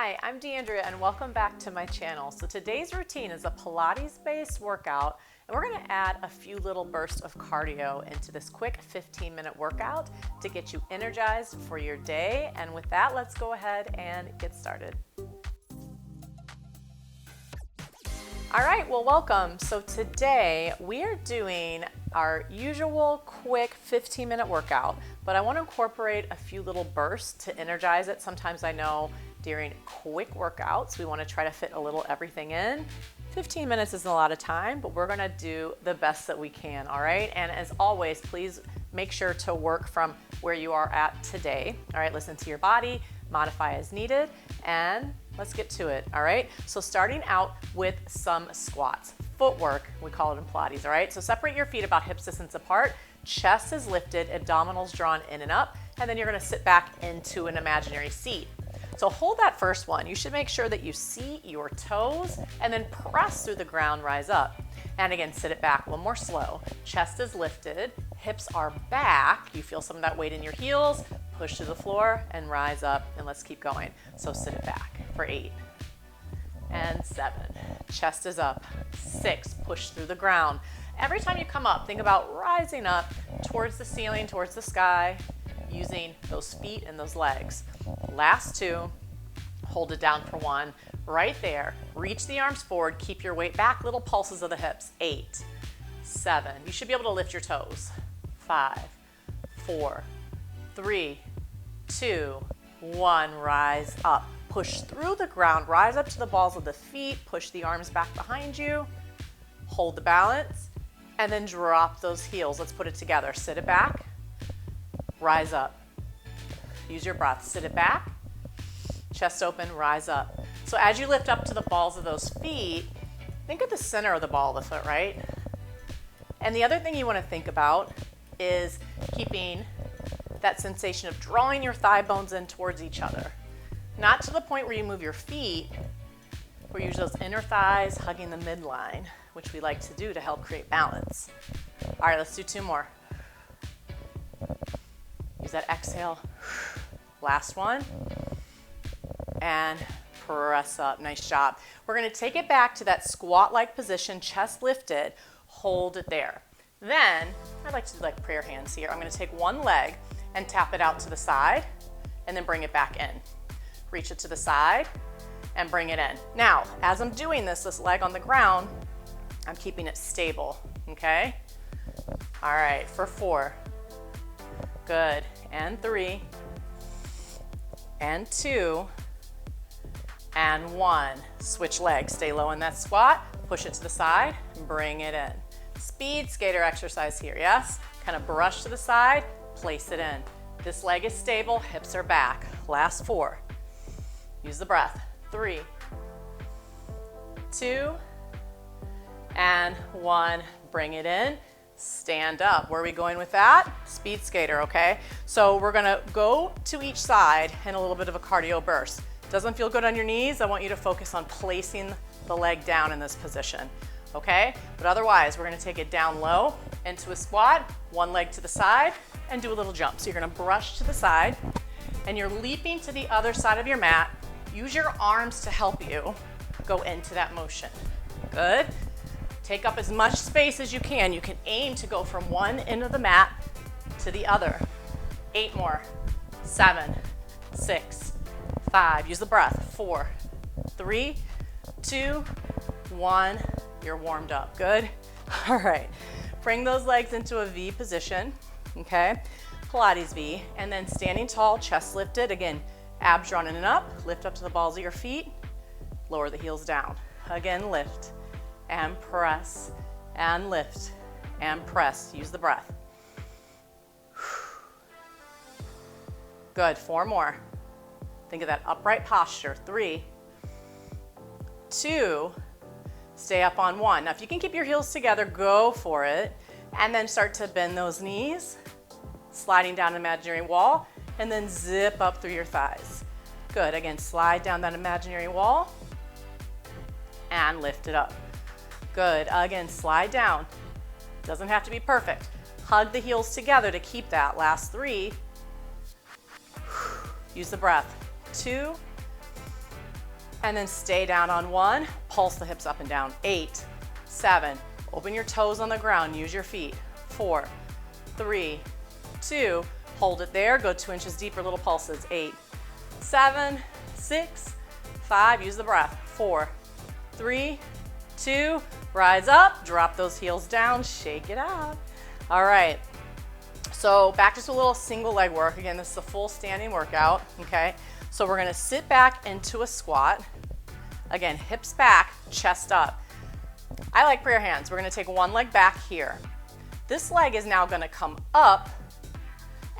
Hi, I'm Deanndria and welcome back to my channel. So today's routine is a Pilates-based workout, and we're going to add a few little bursts of cardio into this quick 15-minute workout to get you energized for your day. And with that, let's go ahead and get started. All right, well, welcome. So today we are doing our usual quick 15-minute workout, but I want to incorporate a few little bursts to energize it. Sometimes I know during quick workouts, we want to try to fit a little everything in. 15 minutes isn't a lot of time, but we're going to do the best that we can, all right? And as always, please make sure to work from where you are at today. All right, listen to your body, modify as needed, and let's get to it, all right? So starting out with some squats. Footwork, we call it in Pilates, all right? So separate your feet about hip distance apart, chest is lifted, abdominals drawn in and up, and then you're gonna sit back into an imaginary seat. So hold that first one. You should make sure that you see your toes and then press through the ground, rise up. And again, sit it back, a little more slow. Chest is lifted, hips are back. You feel some of that weight in your heels, push to the floor and rise up, and let's keep going. So sit it back for 8 and 7. Chest is up, 6, push through the ground. Every time you come up, think about rising up towards the ceiling, towards the sky, using those feet and those legs. Last 2, hold it down for 1. Right there, reach the arms forward, keep your weight back, little pulses of the hips. 8, 7, you should be able to lift your toes. 5, 4, 3, 2, 1, rise up. Push through the ground, rise up to the balls of the feet, push the arms back behind you, hold the balance, and then drop those heels. Let's put it together. Sit it back, rise up. Use your breath, sit it back, chest open, rise up. So as you lift up to the balls of those feet, think of the center of the ball of the foot, right? And the other thing you want to think about is keeping that sensation of drawing your thigh bones in towards each other. Not to the point where you move your feet, where you use those inner thighs hugging the midline, which we like to do to help create balance. All right, let's do 2 more. Use that exhale. Last one. And press up. Nice job. We're going to take it back to that squat-like position, chest lifted. Hold it there. Then, I like to do like prayer hands here. I'm going to take one leg and tap it out to the side, and then bring it back in. Reach it to the side and bring it in. Now, as I'm doing this leg on the ground, I'm keeping it stable, okay? All right, for 4. Good, and 3, and 2, and 1. Switch legs, stay low in that squat, push it to the side, bring it in. Speed skater exercise here, yes? Kind of brush to the side, place it in. This leg is stable, hips are back. Last 4. Use the breath. 3, 2, and 1. Bring it in. Stand up. Where are we going with that? Speed skater, okay? So we're gonna go to each side in a little bit of a cardio burst. Doesn't feel good on your knees? I want you to focus on placing the leg down in this position, okay? But otherwise, we're gonna take it down low into a squat, one leg to the side, and do a little jump. So you're gonna brush to the side, and you're leaping to the other side of your mat. Use your arms to help you go into that motion. Good. Take up as much space as you can. You can aim to go from one end of the mat to the other. 8 more. 7, 6, 5. Use the breath. 4, 3, 2, 1. You're warmed up. Good. All right. Bring those legs into a V position. Okay. Pilates V. And then standing tall, chest lifted. Again, abs drawn in and up. Lift up to the balls of your feet. Lower the heels down. Again, lift. And press, and lift, and press. Use the breath. Good, 4 more. Think of that upright posture. 3, 2, stay up on 1. Now if you can keep your heels together, go for it. And then start to bend those knees, sliding down an imaginary wall, and then zip up through your thighs. Good, again, slide down that imaginary wall, and lift it up. Good, again, slide down. Doesn't have to be perfect. Hug the heels together to keep that. Last 3. Use the breath. 2, and then stay down on 1, pulse the hips up and down. 8, 7, open your toes on the ground, use your feet. 4, 3, 2, hold it there, go 2 inches deeper, little pulses. 8, 7, 6, 5, use the breath. 4, 3, 2, rise up, drop those heels down, shake it out. All right, so back to a little single leg work. Again, this is a full standing workout, okay? So we're gonna sit back into a squat. Again, hips back, chest up. I like prayer hands. We're gonna take one leg back here. This leg is now gonna come up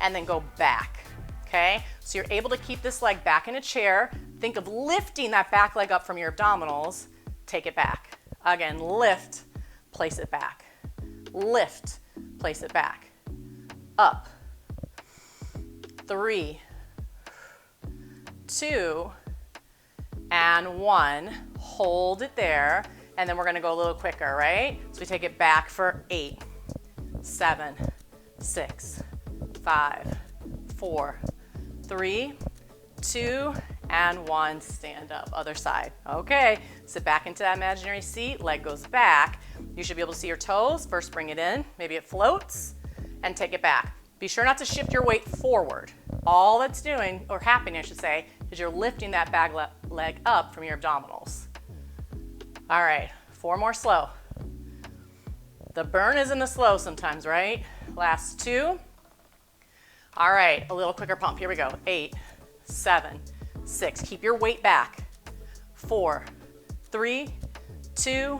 and then go back, okay? So you're able to keep this leg back in a chair. Think of lifting that back leg up from your abdominals. Take it back. Again, lift, place it back. Lift, place it back. Up. 3, 2, and 1. Hold it there. And then we're gonna go a little quicker, right? So we take it back for 8, 7, 6, 5, 4, 3, 2, and 1. Stand up, other side. Okay, sit back into that imaginary seat, leg goes back. You should be able to see your toes. First bring it in, maybe it floats, and take it back. Be sure not to shift your weight forward. All that's doing, or happening I should say, is you're lifting that back leg up from your abdominals. All right, 4 more slow. The burn is in the slow sometimes, right? Last 2. All right, a little quicker pump. Here we go. 8, 7, 6. Keep your weight back. 4, 3, 2,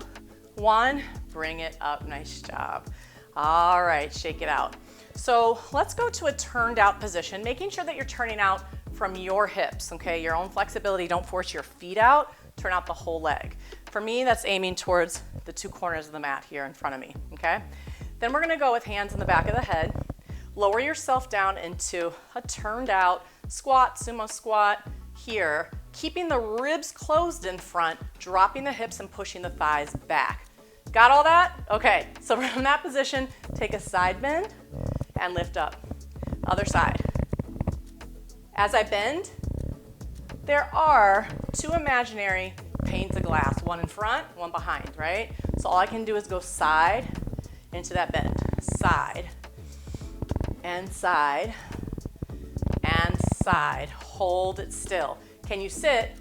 1. Bring it up. Nice job. All right, shake it out. So let's go to a turned out position, making sure that you're turning out from your hips, okay? Your own flexibility. Don't force your feet out. Turn out the whole leg. For me, that's aiming towards the 2 corners of the mat here in front of me, okay? Then we're gonna go with hands in the back of the head. Lower yourself down into a turned out squat, sumo squat here, keeping the ribs closed in front, dropping the hips and pushing the thighs back. Got all that? Okay, so from that position, take a side bend and lift up. Other side. As I bend, there are 2 imaginary panes of glass, one in front, one behind, right? So all I can do is go side into that bend. Side, and side, and side. Hold it still. Can you sit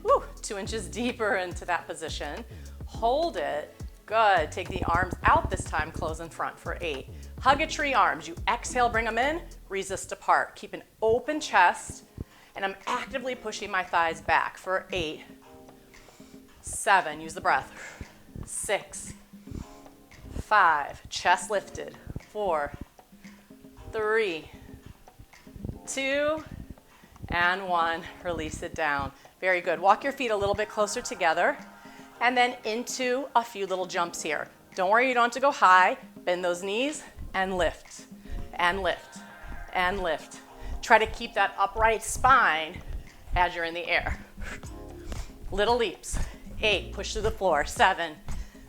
2 inches deeper into that position? Hold it. Good. Take the arms out this time, close in front for 8. Hug a tree arms. You exhale, bring them in, resist apart. Keep an open chest, and I'm actively pushing my thighs back for 8, 7, use the breath, 6, 5, chest lifted, 4, 3, 2, and 1, release it down. Very good. Walk your feet a little bit closer together and then into a few little jumps here. Don't worry, you don't have to go high. Bend those knees and lift, and lift, and lift. Try to keep that upright spine as you're in the air. Little leaps. 8, push to the floor. 7,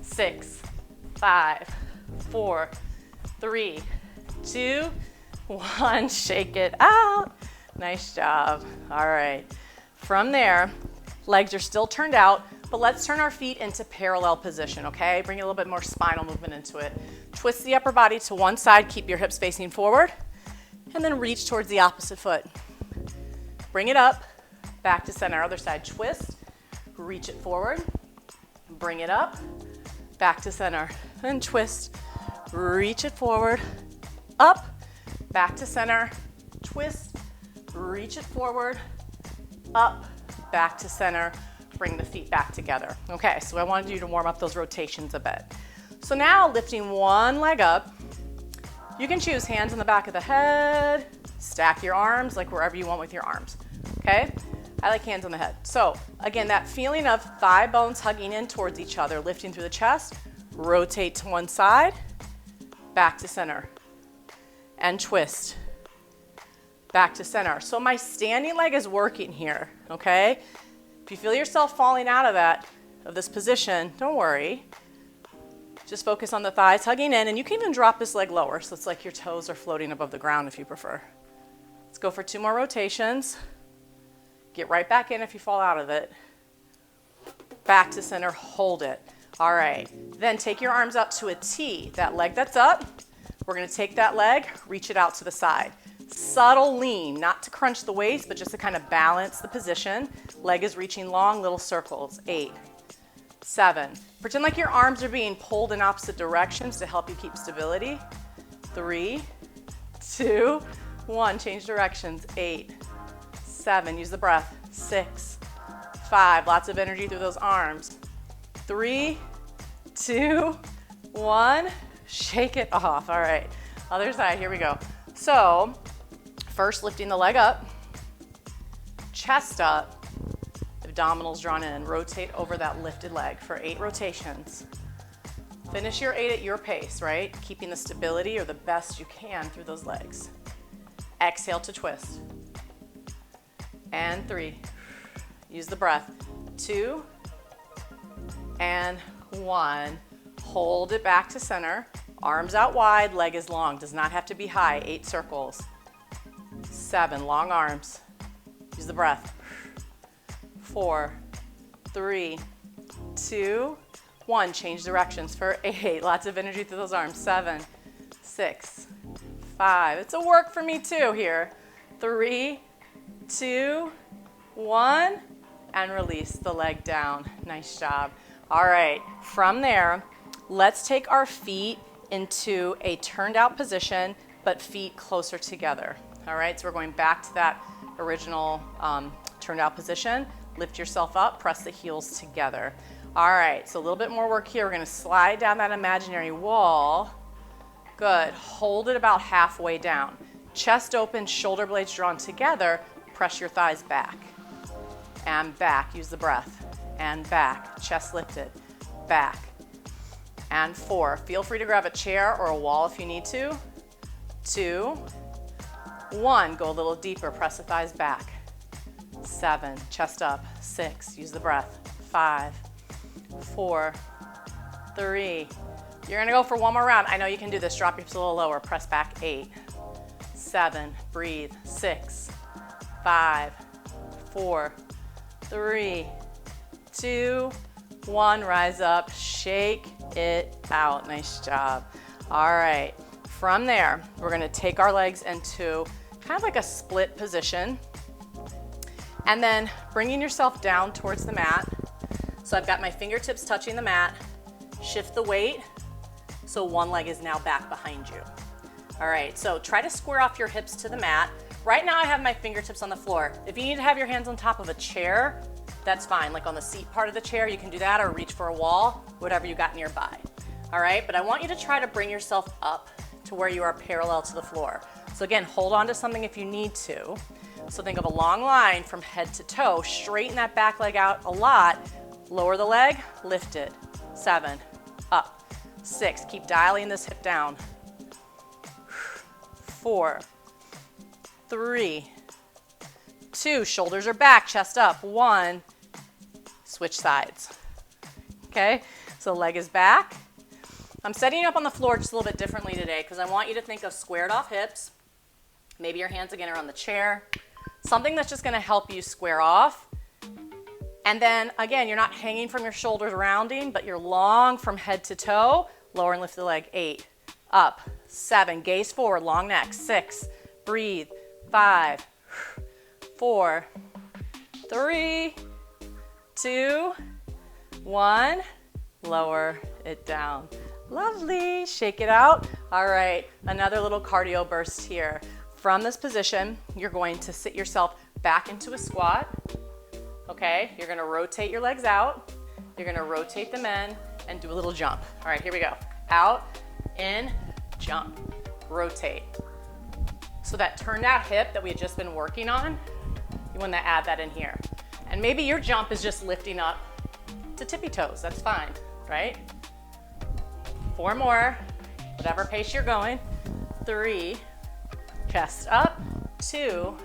6, 5, 4, 3, 2, 1. Shake it out. Nice job. All right. From there, legs are still turned out, but let's turn our feet into parallel position, okay? Bring a little bit more spinal movement into it. Twist the upper body to one side, keep your hips facing forward, and then reach towards the opposite foot. Bring it up, back to center. Other side, twist, reach it forward, bring it up, back to center, and twist, reach it forward, up, back to center, twist, reach it forward, up, back to center, bring the feet back together. Okay, so I wanted you to warm up those rotations a bit. So now lifting one leg up, you can choose hands in the back of the head, stack your arms like wherever you want with your arms, okay? I like hands on the head. So again, that feeling of thigh bones hugging in towards each other, lifting through the chest, rotate to one side, back to center, and twist, back to center. So my standing leg is working here, okay? If you feel yourself falling out of this position, don't worry. Just focus on the thighs hugging in, and you can even drop this leg lower, so it's like your toes are floating above the ground if you prefer. Let's go for 2 more rotations. Get right back in if you fall out of it. back to center, hold it. All right, then take your arms out to a T. That leg that's up, we're gonna take that leg, reach it out to the side. Subtle lean, not to crunch the waist, but just to kind of balance the position. Leg is reaching long, little circles. 8, 7. Pretend like your arms are being pulled in opposite directions to help you keep stability. 3, 2, 1. Change directions. 8, 7. Use the breath. 6, 5. Lots of energy through those arms. 3, 2, 1. Shake it off. All right. Other side. Here we go. So, first lifting the leg up, chest up, abdominals drawn in. Rotate over that lifted leg for 8 rotations. Finish your 8 at your pace, right? Keeping the stability or the best you can through those legs. Exhale to twist. And 3. Use the breath. 2 and 1. Hold it back to center. Arms out wide, leg is long. Does not have to be high. 8 circles. 7. Long arms. Use the breath. 4, 3, 2, 1. Change directions for 8. Lots of energy through those arms. 7, 6, 5. It's a work for me too here. 3, 2, 1. And release the leg down. Nice job. All right, from there, let's take our feet into a turned out position, but feet closer together. All right, so we're going back to that original turned out position. Lift yourself up, press the heels together. All right, so a little bit more work here. We're gonna slide down that imaginary wall. Good, hold it about halfway down. Chest open, shoulder blades drawn together. Press your thighs back and back. Use the breath. And back, chest lifted, back, and 4. Feel free to grab a chair or a wall if you need to. 2, 1, go a little deeper, press the thighs back. 7, chest up. 6, use the breath. 5, 4, 3. You're gonna go for one more round. I know you can do this, drop your hips a little lower, press back. 8, 7, breathe. 6, 5, 4, 3, 2, 1, rise up, shake it out. Nice job. All right, from there, we're gonna take our legs into kind of like a split position, and then bringing yourself down towards the mat. So I've got my fingertips touching the mat, shift the weight, so one leg is now back behind you. All right, so try to square off your hips to the mat. Right now I have my fingertips on the floor. If you need to have your hands on top of a chair, that's fine. Like on the seat part of the chair, you can do that, or reach for a wall, whatever you got nearby. All right, but I want you to try to bring yourself up to where you are parallel to the floor. So again, hold on to something if you need to. So think of a long line from head to toe. Straighten that back leg out a lot. Lower the leg, lift it. 7, up. 6, keep dialing this hip down. 4, 3, 2, shoulders are back, chest up. 1, switch sides. Okay, so leg is back. I'm setting you up on the floor just a little bit differently today because I want you to think of squared off hips. Maybe your hands again are on the chair. Something that's just gonna help you square off. And then again, you're not hanging from your shoulders rounding, but you're long from head to toe. Lower and lift the leg. 8, up. 7, gaze forward, long neck. 6, breathe. 5, 4, 3, 2, 1, lower it down. Lovely, shake it out. All right, another little cardio burst here. From this position, you're going to sit yourself back into a squat. Okay, you're gonna rotate your legs out. You're gonna rotate them in and do a little jump. All right, here we go. Out, in, jump, rotate. So that turned out hip that we had just been working on, you want to add that in here. And maybe your jump is just lifting up to tippy toes. That's fine, right? 4 more, whatever pace you're going. 3, chest up. 2,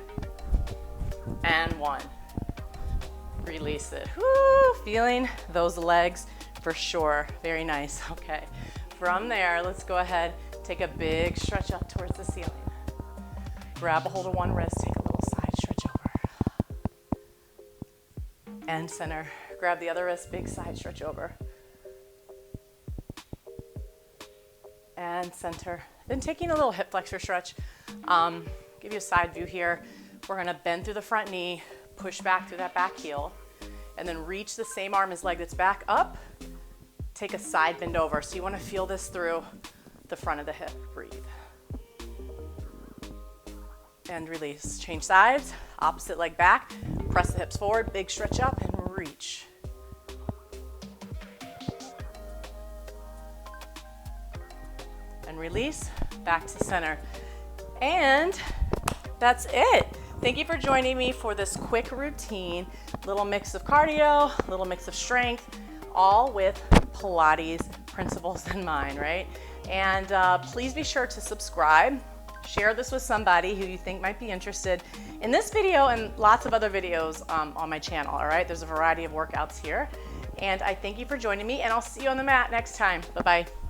and 1. Release it. Woo, feeling those legs for sure. Very nice. Okay, from there, let's go ahead, take a big stretch up towards the ceiling. Grab a hold of one wrist, take a little side stretch over. And center, grab the other wrist, big side stretch over. And center. Then taking a little hip flexor stretch. Give you a side view here. We're gonna bend through the front knee, push back through that back heel, and then reach the same arm as leg that's back up. Take a side bend over. So you wanna feel this through the front of the hip. Breathe. And release. Change sides, opposite leg back. Press the hips forward, big stretch up and reach. And release, back to center. And that's it. Thank you for joining me for this quick routine. Little mix of cardio, little mix of strength, all with Pilates principles in mind, right? And please be sure to subscribe. Share this with somebody who you think might be interested in this video and lots of other videos on my channel, all right? There's a variety of workouts here. And I thank you for joining me, and I'll see you on the mat next time. Bye-bye.